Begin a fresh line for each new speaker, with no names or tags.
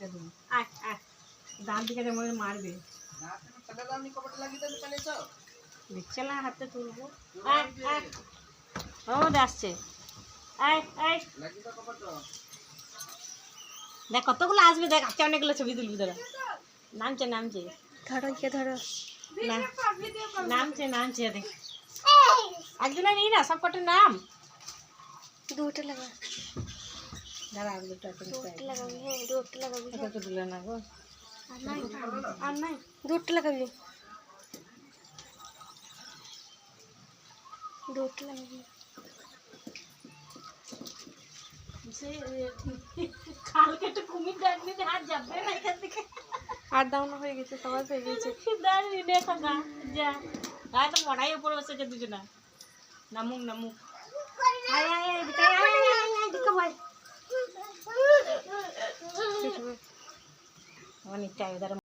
একটা দিন আয় আয় দাম দিকে যেমন মারবে দিচ্ছে না হাতে তুলবো আয় আয় ও আসছে আয় আয় দেখ কতগুলো আসবে দেখ আজকে অনেকগুলো ছবি তুলবি তোরা নামছে নামছে
ধরো কে ধরো
না নামছে নামছে দেখ একজনে নেই না সব কটার নাম
দুটো লাগা
দাঁড়া আর দুটো
দুটো লাগাবি হ্যাঁ দুটো লাগাবি
কত দিলে না গো
আর নাই দুটো লাগাবি দুটো লাগাবি
কালকে একটু কুমির ডাকবি যে আর যাবে না এখান থেকে
আর দাওনা হয়ে গেছে সবাই পেয়ে গেছে
দাঁড়িয়ে দেখা গা যা আর তো মড়াই উপরে বসেছে দুজনা নামুক নামুক আয় আয় আয় এদিকে আয় আয় আয় আয় এদিকে ভাই অনেক চাই